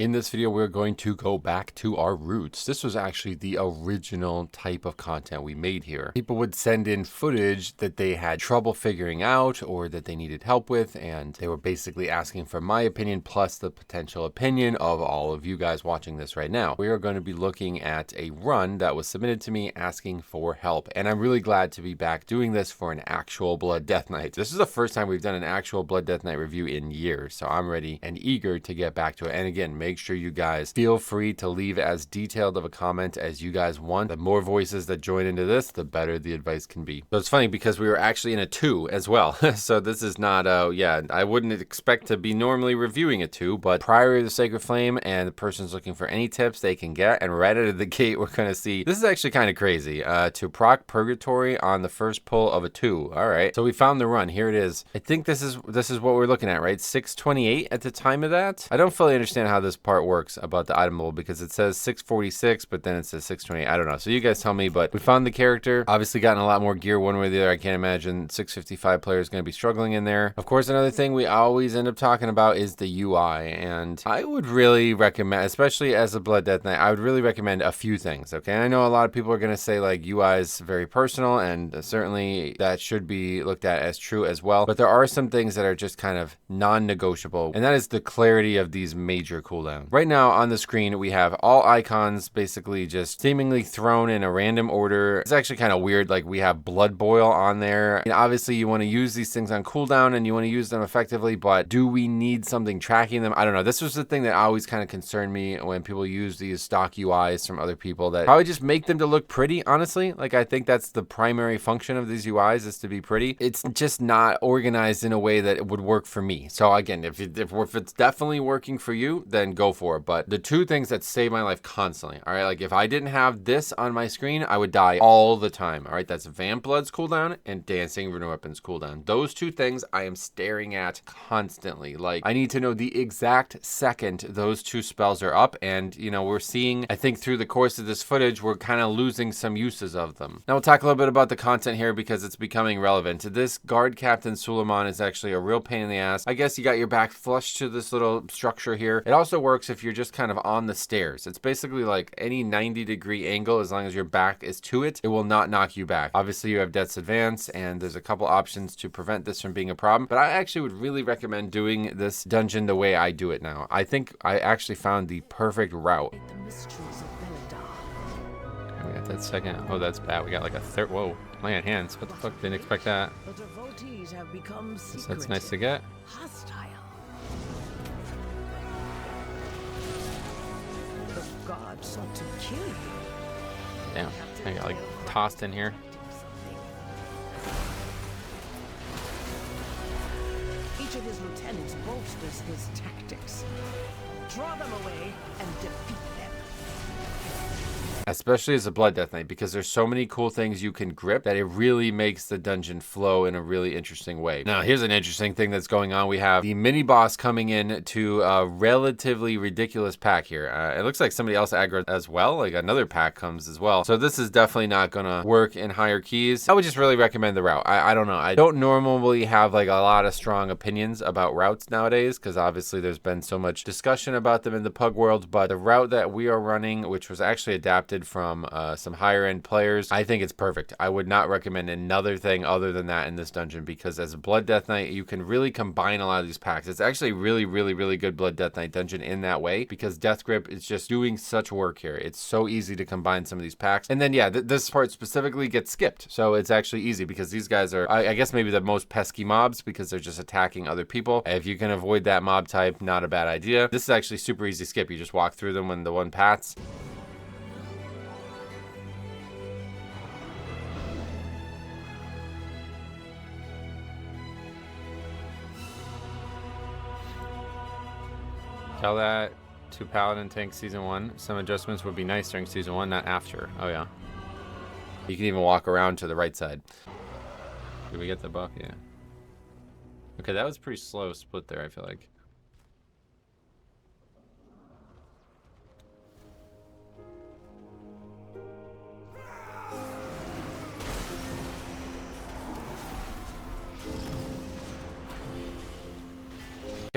In this video, we're going to go back to our roots. This was actually the original type of content we made here. People would send in footage that they had trouble figuring out or that they needed help with, and they were basically asking for my opinion plus the potential opinion of all of you guys watching this right now. We are going to be looking at a run that was submitted to me asking for help, and I'm really glad to be back doing this for an actual Blood Death Knight. This is the first time we've done an actual Blood Death Knight review in years, so I'm ready and eager to get back to it. And again, make sure you guys feel free to leave as detailed of a comment as you guys want. The more voices that join into this, the better the advice can be. So it's funny because we were actually in a 2 as well. So this is not, yeah, I wouldn't expect to be normally reviewing a 2, but prior to the Sacred Flame and the person's looking for any tips they can get, and right out of the gate, we're going to see, this is actually kind of crazy, to proc Purgatory on the first pull of a 2. All right, so we found the run. Here it is. I think this is what we're looking at, right? 628 at the time of that. I don't fully understand how this part works about the item level because it says 646, but then it says 628. I don't know. So you guys tell me, but we found the character. Obviously gotten a lot more gear one way or the other. I can't imagine 655 players going to be struggling in there. Of course, another thing we always end up talking about is the UI, and I would really recommend, especially as a Blood Death Knight, I would really recommend a few things, okay? I know a lot of people are going to say like UI is very personal, and certainly that should be looked at as true as well, but there are some things that are just kind of non-negotiable, and that is the clarity of these major cooldowns. Right now on the screen, we have all icons basically just seemingly thrown in a random order. It's actually kind of weird. Like we have Blood Boil on there. And obviously you want to use these things on cooldown and you want to use them effectively, but do we need something tracking them? I don't know. This was the thing that always kind of concerned me when people use these stock UIs from other people, that probably just make them to look pretty, honestly. Like I think that's the primary function of these UIs, is to be pretty. It's just not organized in a way that it would work for me. So again, if it's definitely working for you, then go for it. But the two things that save my life constantly, all right, like if I didn't have this on my screen, I would die all the time. All right, that's Vamp Blood's cooldown and Dancing Rune Weapon's cooldown. Those two things I am staring at constantly. Like I need to know the exact second those two spells are up, and you know, we're seeing, I think through the course of this footage, we're kind of losing some uses of them. Now we'll talk a little bit about the content here because it's becoming relevant. This Guard Captain Suleiman is actually a real pain in the ass. I guess you got your back flush to this little structure here. It also works if you're just kind of on the stairs. It's basically like any 90-degree angle, as long as your back is to it, it will not knock you back. Obviously you have Death's Advance, and there's a couple options to prevent this from being a problem, but I actually would really recommend doing this dungeon the way I do it now. I think I actually found the perfect route. We got that second. Oh, that's bad. We got like a third. Whoa, man, hands. What the fuck? Didn't expect that. That's nice to get. Sought to kill you. Damn, I got like tossed in here. Each of his lieutenants bolsters his tactics. Draw them away and defeat them. Especially as a Blood Death Knight, because there's so many cool things you can grip that it really makes the dungeon flow in a really interesting way. Now, here's an interesting thing that's going on. We have the mini boss coming in to a relatively ridiculous pack here. It looks like somebody else aggroed as well, like another pack comes as well. So this is definitely not gonna work in higher keys. I would just really recommend the route. I don't know. I don't normally have like a lot of strong opinions about routes nowadays, because obviously there's been so much discussion about them in the pug world, but the route that we are running, which was actually adapted from some higher end players, I think it's perfect. I would not recommend another thing other than that in this dungeon, because as a Blood Death Knight, you can really combine a lot of these packs. It's actually really good Blood Death Knight dungeon in that way, because Death Grip is just doing such work here. It's so easy to combine some of these packs. And then, yeah, this part specifically gets skipped. So it's actually easy because these guys are, I guess, maybe the most pesky mobs because they're just attacking other people. If you can avoid that mob type, not a bad idea. This is actually super easy skip. You just walk through them when the one pats. Tell that to Paladin Tank Season 1. Some adjustments would be nice during Season 1, not after. Oh, yeah. You can even walk around to the right side. Did we get the buck? Yeah. Okay, that was pretty slow split there, I feel like.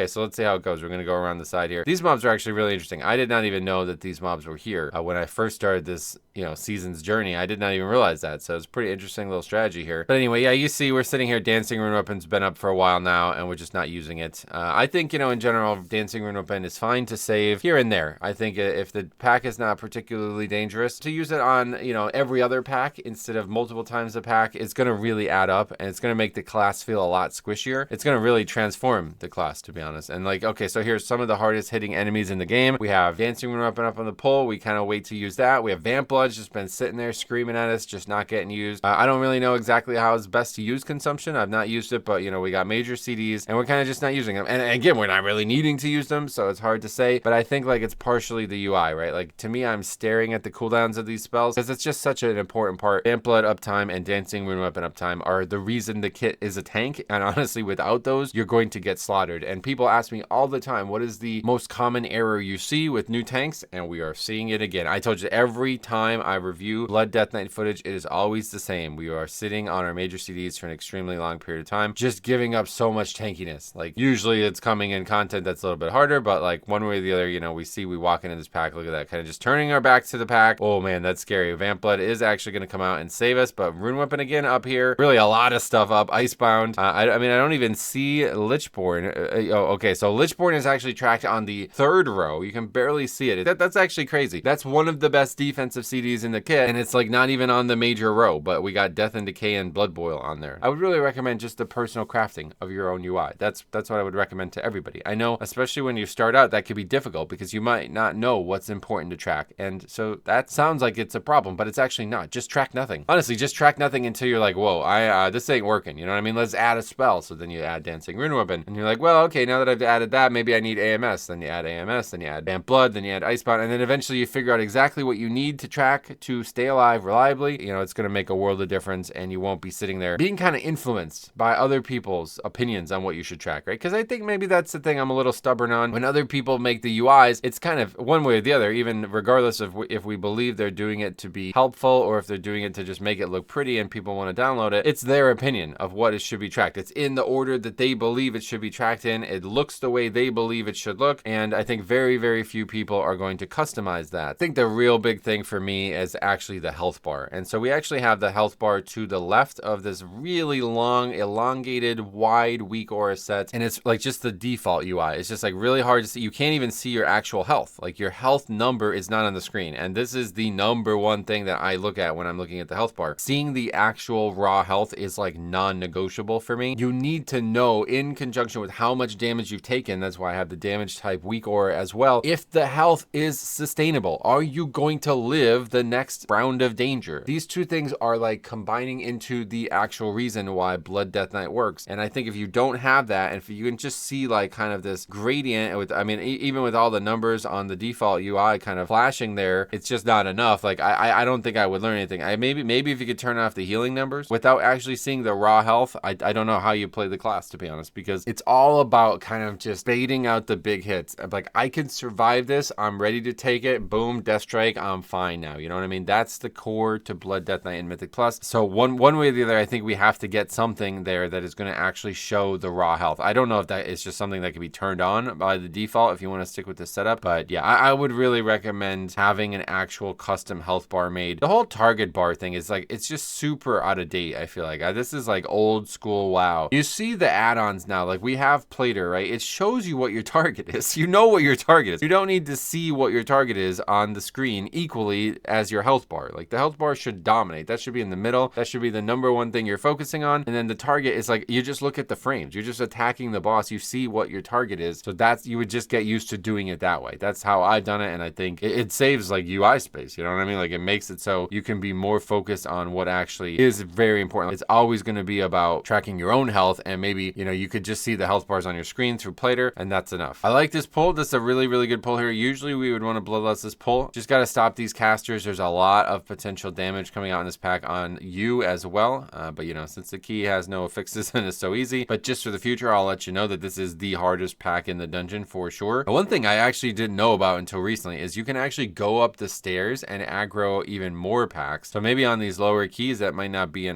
Okay, so let's see how it goes. We're gonna go around the side here. These mobs are actually really interesting. I did not even know that these mobs were here when I first started this, you know, season's journey. I did not even realize that. So it's pretty interesting little strategy here. But anyway, yeah, you see we're sitting here. Dancing Rune Weapon's been up for a while now, and we're just not using it. I think, you know, in general, Dancing Rune Weapon is fine to save here and there. I think if the pack is not particularly dangerous, to use it on, you know, every other pack instead of multiple times a pack, it's going to really add up, and it's going to make the class feel a lot squishier. It's going to really transform the class, to be honest. And like, okay, so here's some of the hardest hitting enemies in the game. We have Dancing Rune Weapon up on the pole. We kind of wait to use that. We have Vamp Blood's just been sitting there screaming at us, just not getting used. I don't really know exactly how it's best to use Consumption. I've not used it, but you know, we got major CDs and we're kind of just not using them. And again, we're not really needing to use them, so it's hard to say. But I think like it's partially the UI, right? Like to me, I'm staring at the cooldowns of these spells because it's just such an important part. Vamp Blood uptime and Dancing Rune Weapon uptime are the reason the kit is a tank. And honestly, without those, you're going to get slaughtered. And people ask me all the time, what is the most common error you see with new tanks? And we are seeing it again. I told you every time I review Blood Death Knight footage, it is always the same. We are sitting on our major CDs for an extremely long period of time, just giving up so much tankiness. Like usually it's coming in content that's a little bit harder, but like one way or the other, you know, we walk into this pack, look at that, kind of just turning our backs to the pack. Oh man, that's scary. Vamp Blood is actually going to come out and save us, but Rune Weapon again up here. Really a lot of stuff up. Icebound. I mean, I don't even see Lichborn. Okay, so Lichborn is actually tracked on the third row. You can barely see it. That's actually crazy. That's one of the best defensive CDs in the kit, and it's like not even on the major row, but we got Death and Decay and Blood Boil on there. I would really recommend just the personal crafting of your own UI. That's what I would recommend to everybody. I know, especially when you start out, that could be difficult because you might not know what's important to track, and so that sounds like it's a problem, but it's actually not. Just track nothing. Honestly, just track nothing until you're like, whoa, this ain't working. You know what I mean? Let's add a spell. So then you add Dancing Rune Weapon, and you're like, well, okay, now that I've added that, maybe I need AMS. Then you add AMS, then you add Vamp Blood, then you add Icebound, and then eventually you figure out exactly what you need to track to stay alive reliably. You know, it's going to make a world of difference, and you won't be sitting there being kind of influenced by other people's opinions on what you should track, right? Because I think maybe that's the thing I'm a little stubborn on. When other people make the UIs, it's kind of one way or the other, even regardless of if we believe they're doing it to be helpful or if they're doing it to just make it look pretty and people want to download it. It's their opinion of what it should be tracked. It's in the order that they believe it should be tracked in. It looks the way they believe it should look, and I think very, very few people are going to customize that. I think the real big thing for me is actually the health bar. And so we actually have the health bar to the left of this really long, elongated, wide, weak aura set, and it's like just the default UI. It's just like really hard to see. You can't even see your actual health. Like your health number is not on the screen, and this is the number one thing that I look at when I'm looking at the health bar. Seeing the actual raw health is like non-negotiable for me. You need to know in conjunction with how much damage you've taken, that's why I have the damage type weak aura as well, if the health is sustainable. Are you going to live the next round of danger? These two things are like combining into the actual reason why Blood Death Knight works. And I think if you don't have that, and if you can just see like kind of this gradient with, I mean, even with all the numbers on the default UI kind of flashing there, it's just not enough. Like I don't think I would learn anything. Maybe if you could turn off the healing numbers without actually seeing the raw health, I don't know how you play the class, to be honest, because it's all about kind of just baiting out the big hits. Like, I can survive this. I'm ready to take it. Boom, Death Strike. I'm fine now. You know what I mean? That's the core to Blood Death Knight and Mythic Plus. So one way or the other, I think we have to get something there that is going to actually show the raw health. I don't know if that is just something that can be turned on by the default if you want to stick with the setup. But yeah, I would really recommend having an actual custom health bar made. The whole target bar thing is like, it's just super out of date, I feel like. This is like old school WoW. You see the add-ons now, like we have Plater, right? It shows you what your target is. You know what your target is. You don't need to see what your target is on the screen equally as your health bar. Like the health bar should dominate. That should be in the middle. That should be the number one thing you're focusing on. And then the target is like, you just look at the frames. You're just attacking the boss. You see what your target is. So that's, you would just get used to doing it that way. That's how I've done it. And I think it saves like UI space. You know what I mean? Like it makes it so you can be more focused on what actually is very important. It's always going to be about tracking your own health, and maybe, you know, you could just see the health bars on your screen through Plater, and that's enough. I like this pull. This is a really, really good pull here. Usually we would want to bloodlust this pull. Just got to stop these casters. There's a lot of potential damage coming out in this pack on you as well. But you know, since the key has no fixes and it's so easy, but just for the future, I'll let you know that this is the hardest pack in the dungeon for sure. One thing I actually didn't know about until recently is you can actually go up the stairs and aggro even more packs. So maybe on these lower keys, that might not be a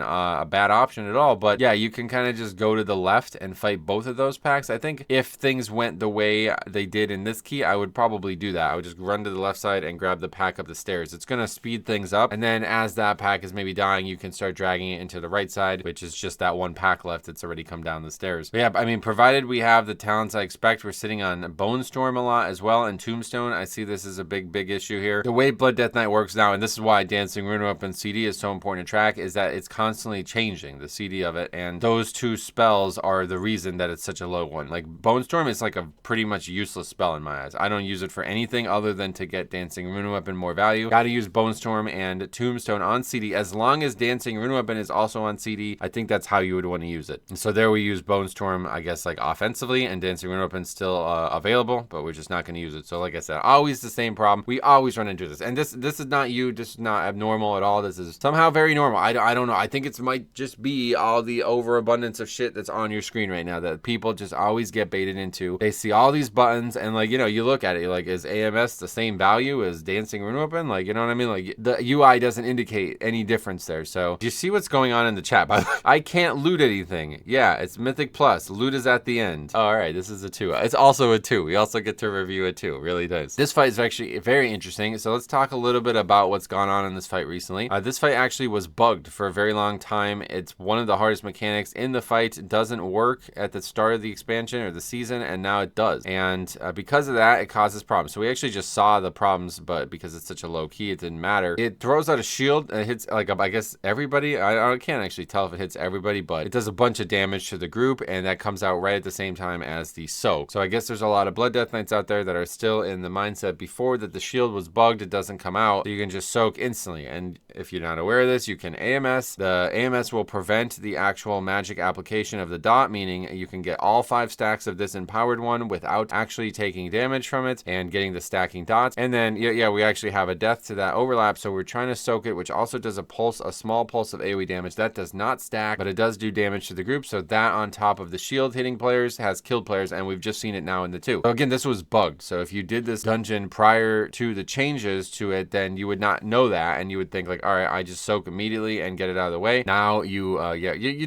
bad option at all. But yeah, you can kind of just go to the left and fight both of those packs. I think think if things went the way they did in this key, I would probably do that. I would just run to the left side and grab the pack up the stairs. It's going to speed things up. And then as that pack is maybe dying, you can start dragging it into the right side, which is just that one pack left that's already come down the stairs. But yeah, I mean, provided we have the talents I expect, we're sitting on Bone Storm a lot as well, and Tombstone. I see this as a big issue here. The way Blood Death Knight works now, and this is why Dancing Rune Weapon CD is so important to track, is that it's constantly changing the CD of it, and those two spells are the reason that it's such a low one. Like Bone Storm is like a pretty much useless spell in my eyes. I don't use it for anything other than to get Dancing Rune Weapon more value. Gotta use Bone Storm and Tombstone on CD. As long as Dancing Rune Weapon is also on CD, I think that's how you would want to use it. And so there we use Bone Storm, I guess, like offensively, and Dancing Rune Weapon still available, but we're just not going to use it. So like I said, always the same problem. We always run into this, and this is not you. This is not abnormal at all. This is somehow very normal. I don't know. I think it might just be all the overabundance of shit that's on your screen right now that people just always get baited into. They see all these buttons, and like, you know, you look at it, you're like, is AMS the same value as Dancing Rune Weapon? Like, you know what I mean? Like, the UI doesn't indicate any difference there. So do you see what's going on in the chat? By the way, I can't loot anything. Yeah, it's Mythic Plus. Loot is at the end. All right, this is a 2. It's also a 2. We also get to review it too. It really does. This fight is actually very interesting. So let's talk a little bit about what's gone on in this fight recently. This fight actually was bugged for a very long time. It's one of the hardest mechanics in the fight. It doesn't work at the start of the expansion or the season, and now it does. And because of that, it causes problems. So we actually just saw the problems, but because it's such a low key, it didn't matter. It throws out a shield and it hits, like, I guess everybody. I can't actually tell if it hits everybody, but it does a bunch of damage to the group, and that comes out right at the same time as the soak. So I guess there's a lot of Blood Death Knights out there that are still in the mindset before that the shield was bugged, it doesn't come out, so you can just soak instantly. And if you're not aware of this, you can AMS. The AMS will prevent the actual magic application of the dot, meaning you can get all 5 stacks of this empowered one without actually taking damage from it and getting the stacking dots. And then yeah, we actually have a death to that overlap, so we're trying to soak it, which also does a small pulse of AoE damage. That does not stack, but it does do damage to the group. So that on top of the shield hitting players has killed players, and we've just seen it now in the 2. So again, this was bugged. So if you did this dungeon prior to the changes to it, then you would not know that, and you would think like, all right, I just soak immediately and get it out of the way. Now you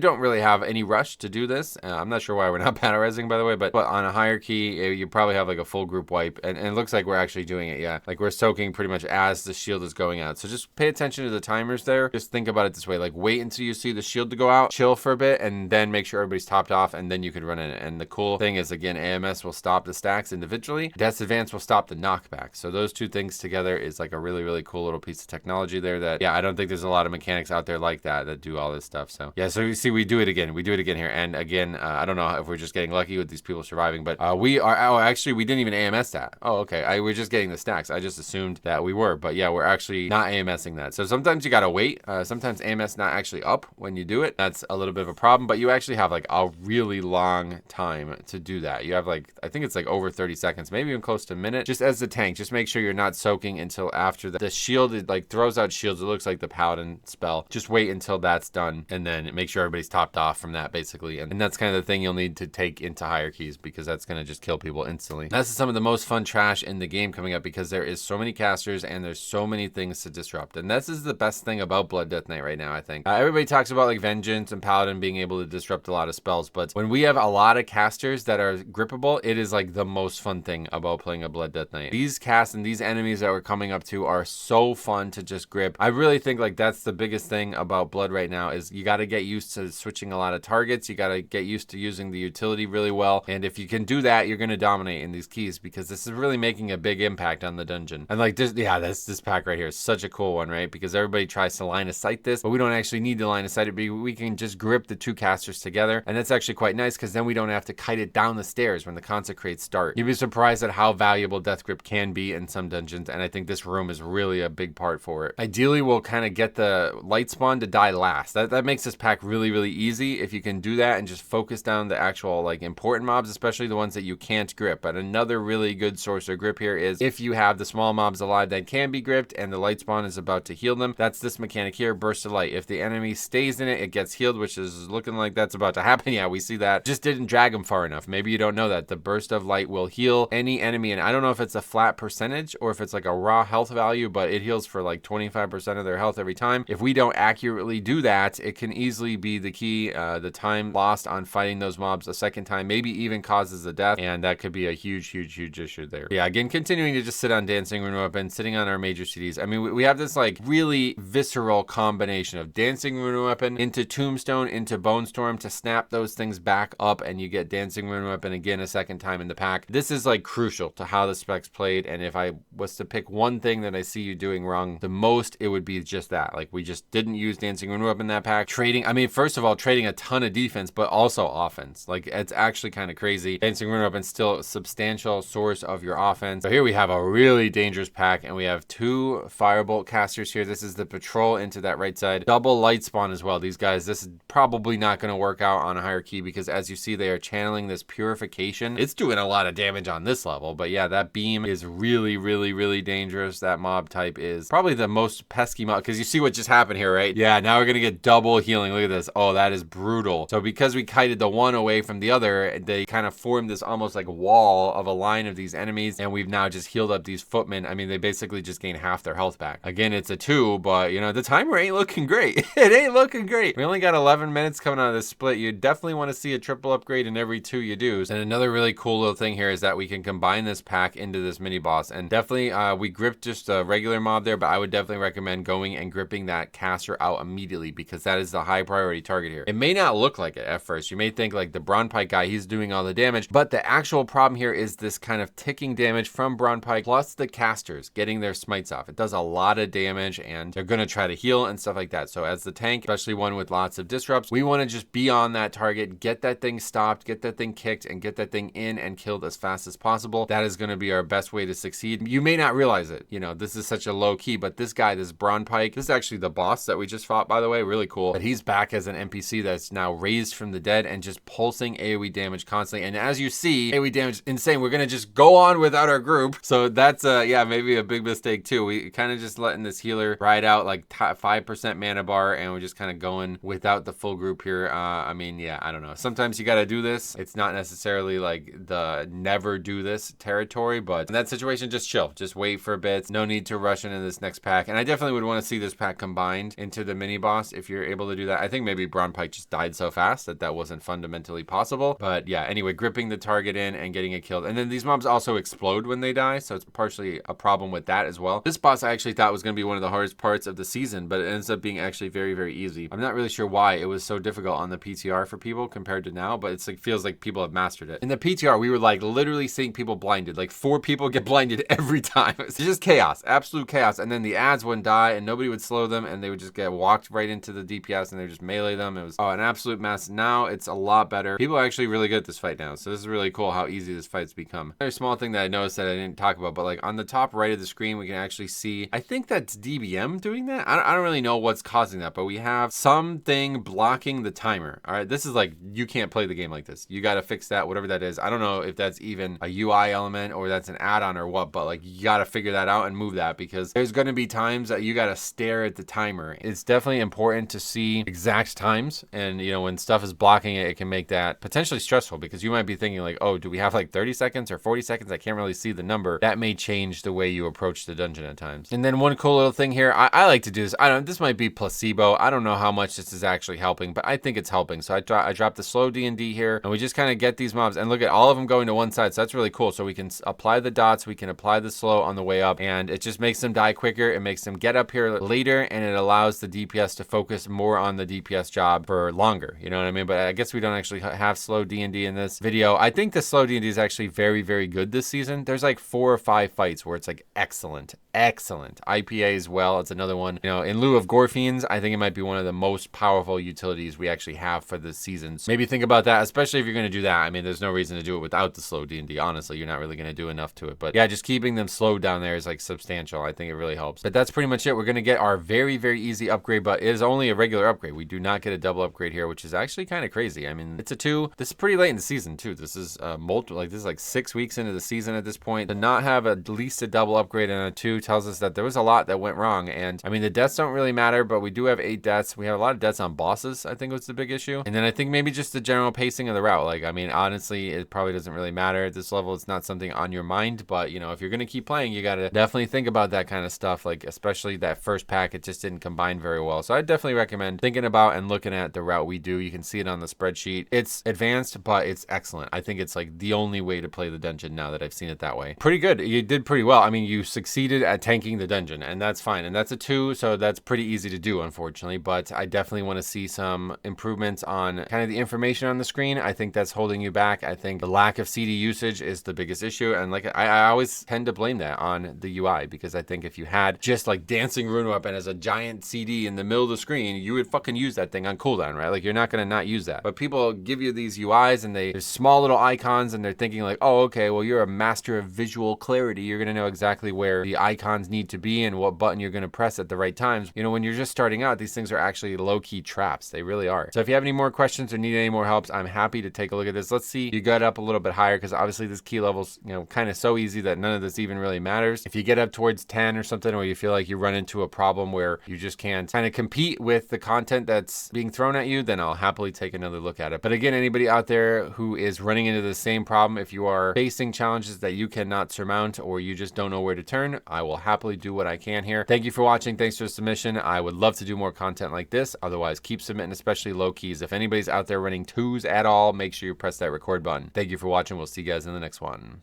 don't really have any rush to do this. I'm not sure why we're not battle resing, by the way, but on a higher key, you probably have like a full group wipe, and it looks like we're actually doing it. Yeah, like we're soaking pretty much as the shield is going out. So just pay attention to the timers there. Just think about it this way, like wait until you see the shield to go out, chill for a bit, and then make sure everybody's topped off, and then you can run in it. And the cool thing is, again, AMS will stop the stacks individually. Death's Advance will stop the knockback. So those two things together is like a really cool little piece of technology there that, yeah, I don't think there's a lot of mechanics out there like that do all this stuff. So yeah, so you see, we do it again here. And again, I don't know if we're just getting lucky with these people surviving, but actually we didn't even AMS that. Oh, okay. We're just getting the stacks. I just assumed that we were, but yeah, we're actually not AMSing that. So sometimes you gotta wait. Sometimes AMS not actually up when you do it. That's a little bit of a problem, but you actually have like a really long time to do that. You have like, I think it's like over 30 seconds, maybe even close to a minute, just as the tank. Just make sure you're not soaking until after the shield, it like throws out shields. It looks like the Paladin spell. Just wait until that's done, and then make sure everybody's topped off from that, basically. And that's kind of the thing you'll need to take into higher keys, because that's going to just kill people instantly. This is some of the most fun trash in the game coming up, because there is so many casters and there's so many things to disrupt. And this is the best thing about Blood Death Knight right now, I think. Everybody talks about like Vengeance and Paladin being able to disrupt a lot of spells, but when we have a lot of casters that are grippable, it is like the most fun thing about playing a Blood Death Knight. These casts and these enemies that we're coming up to are so fun to just grip. I really think like that's the biggest thing about Blood right now, is you got to get used to switching a lot of targets. You got to get used to using the utility really well, and if you can do that, you're going to dominate in these keys, because this is really making a big impact on the dungeon. And like this, yeah, this pack right here is such a cool one, right? Because everybody tries to line of sight this, but we don't actually need to line of sight it. We can just grip the two casters together, and that's actually quite nice, because then we don't have to kite it down the stairs when the consecrates start. You'd be surprised at how valuable Death Grip can be in some dungeons, and I think this room is really a big part for it. Ideally, we'll kind of get the light spawn to die last. That makes this pack really easy if you can do that and just focus down the actual like important mobs, especially the ones that you can't grip. But another really good source of grip here is if you have the small mobs alive that can be gripped and the light spawn is about to heal them. That's this mechanic here, Burst of Light. If the enemy stays in it, it gets healed, which is looking like that's about to happen. Yeah, we see that. Just didn't drag them far enough. Maybe you don't know that. The Burst of Light will heal any enemy, and I don't know if it's a flat percentage or if it's like a raw health value, but it heals for like 25% of their health every time. If we don't accurately do that, it can easily be the key, the time lost on fighting those mobs a second time, maybe even causes a death, and that could be a huge issue there. Yeah, again, continuing to just sit on Dancing Rune Weapon, sitting on our major CDs. I mean, we have this like really visceral combination of Dancing Rune Weapon into Tombstone, into Bone Storm to snap those things back up, and you get Dancing Rune Weapon again a second time in the pack. This is like crucial to how the spec's played, and if I was to pick one thing that I see you doing wrong the most, it would be just that. Like, we just didn't use Dancing Rune Weapon in that pack. Trading, I mean, first of all, trading a ton of defense, but also offense. Like, it's actually kind of crazy. Dancing Rune Weapon still a substantial source of your offense. So here we have a really dangerous pack, and we have 2 Firebolt casters here. This is the patrol into that right side. Double light spawn as well. These guys, this is probably not going to work out on a higher key because as you see, they are channeling this purification. It's doing a lot of damage on this level, but yeah, that beam is really dangerous. That mob type is probably the most pesky mob because you see what just happened here, right? Yeah, now we're going to get double healing. Look at this. Oh, that is brutal. So because we kited the one away from the other, they kind of formed this almost like wall of a line of these enemies, and we've now just healed up these footmen. I mean, they basically just gain half their health back. Again, it's a 2, but you know, the timer ain't looking great. It ain't looking great. We only got 11 minutes coming out of this split. You definitely want to see a triple upgrade in every 2 you do. And another really cool little thing here is that we can combine this pack into this mini boss, and definitely we gripped just a regular mob there, but I would definitely recommend going and gripping that caster out immediately because that is the high priority target here. It may not look like it at first. You may think like the Brawn Pike guy, he's doing all the damage, but the actual problem here is this kind of ticking damage from Brawn Pike plus the casters getting their smites off. It does a lot of damage, and they're going to try to heal and stuff like that. So as the tank, especially one with lots of disrupts, we want to just be on that target, get that thing stopped, get that thing kicked, and get that thing in and killed as fast as possible. That is going to be our best way to succeed. You may not realize it. You know, this is such a low key, but this guy, this Brawn Pike, this is actually the boss that we just fought, by the way. Really cool. But he's back as an NPC that's now raised from the dead and just pulsing AoE damage constantly. And as you see, AoE damage is insane. We're going to just go on without our group. So that's, yeah, maybe a big mistake too. We kind of just letting this healer ride out like 5% mana bar, and we're just kind of going without the full group here. I mean, yeah, I don't know. Sometimes you got to do this. It's not necessarily like the never do this territory, but in that situation, just chill. Just wait for a bit. No need to rush into this next pack. And I definitely would want to see this pack combined into the mini boss if you're able to do that. I think maybe Brawn Pike just died so fast that that wasn't fundamentally possible. But yeah, anyway, gripping the target in and getting it killed. And then these mobs also explode when they die, so it's partially a problem with that as well. This boss I actually thought was going to be one of the hardest parts of the season, but it ends up being actually very easy. I'm not really sure why it was so difficult on the PTR for people compared to now, but it's like feels like people have mastered it. In the PTR, we were like literally seeing people blinded. Like 4 people get blinded every time. It's just chaos, absolute chaos. And then the ads wouldn't die and nobody would slow them, and they would just get walked right into the DPS and they would just melee them. It was an absolute mess. Now it's a lot better. People are actually really good at this fight now, so this is really cool how easy this fight's become. Another small thing that I noticed that I didn't talk about, but like on the top right of the screen, we can actually see, I think that's DBM doing that. I don't really know what's causing that, but we have something blocking the timer. All right, this is like, you can't play the game like this. You got to fix that, whatever that is. I don't know if that's even a UI element or that's an add-on or what, but like you got to figure that out and move that, because there's going to be times that you got to stare at the timer. It's definitely important to see exact times, and you know, when stuff is blocking it, it can make that potentially stressful, because you might be thinking like, oh, do we have like 30 seconds or 40 seconds? I can't really see the number. That may change the way you approach the dungeon at times. And then one cool little thing here, I like to do this. This might be placebo. I don't know how much this is actually helping, but I think it's helping. So I dropped the slow D&D here, and we just kind of get these mobs, and look at all of them going to one side. So that's really cool. So we can apply the dots, we can apply the slow on the way up, and it just makes them die quicker. It makes them get up here later, and it allows the DPS to focus more on the DPS job for longer. You know what I mean? But I guess we don't actually have slow D&D in this video. I think the slow D&D is actually very good this season. There's like 4 or 5 fights where it's like excellent. IPA as well. It's another one. You know, in lieu of Gorfiends, I think it might be one of the most powerful utilities we actually have for this season. So maybe think about that, especially if you're going to do that. I mean, there's no reason to do it without the slow D&D. Honestly, you're not really going to do enough to it. But yeah, just keeping them slowed down there is like substantial. I think it really helps. But that's pretty much it. We're going to get our very easy upgrade, but it is only a regular upgrade. We do not get a double upgrade here, which is actually kind of crazy. I mean, it's a 2. This is pretty late in the season too. This is this is like 6 weeks into the season at this point. To not have at least a double upgrade and a 2 tells us that there was a lot that went wrong. And I mean, the deaths don't really matter, but we do have 8 deaths. We have a lot of deaths on bosses, I think was the big issue. And then I think maybe just the general pacing of the route. Like, I mean, honestly, it probably doesn't really matter at this level. It's not something on your mind, but you know, if you're going to keep playing, you got to definitely think about that kind of stuff. Like, especially that first pack, it just didn't combine very well. So I definitely recommend thinking about and looking at the route we do. You can see it on the spreadsheet. It's advanced but it's excellent. I think it's like the only way to play the dungeon now that I've seen it that way. Pretty good. You did pretty well. I mean, you succeeded at tanking the dungeon, and that's fine. And that's a 2, so that's pretty easy to do, unfortunately. But I definitely want to see some improvements on kind of the information on the screen. I think that's holding you back. I think the lack of CD usage is the biggest issue. And like I always tend to blame that on the UI, because I think if you had just like Dancing Rune Weapon as a giant CD in the middle of the screen, you would fucking use that thing on cooldown, right? Like you're not going to not use that. But people give you these UIs and there's small little icons and they're thinking like, oh, okay, well, you're a master of visual clarity. You're going to know exactly where the icons need to be and what button you're going to press at the right times. You know, when you're just starting out, these things are actually low-key traps. They really are. So if you have any more questions or need any more helps, I'm happy to take a look at this. Let's see you got up a little bit higher, because obviously this key level's, you know, kind of so easy that none of this even really matters. If you get up towards 10 or something, or you feel like you run into a problem where you just can't kind of compete with the content that's being thrown at you, then I'll happily take another look at it. But again, anybody out there who is running into the same problem, if you are facing challenges that you cannot surmount or you just don't know where to turn, I will happily do what I can here. Thank you for watching. Thanks for the submission. I would love to do more content like this. Otherwise, keep submitting, especially low keys. If anybody's out there running 2s at all, make sure you press that record button. Thank you for watching. We'll see you guys in the next one.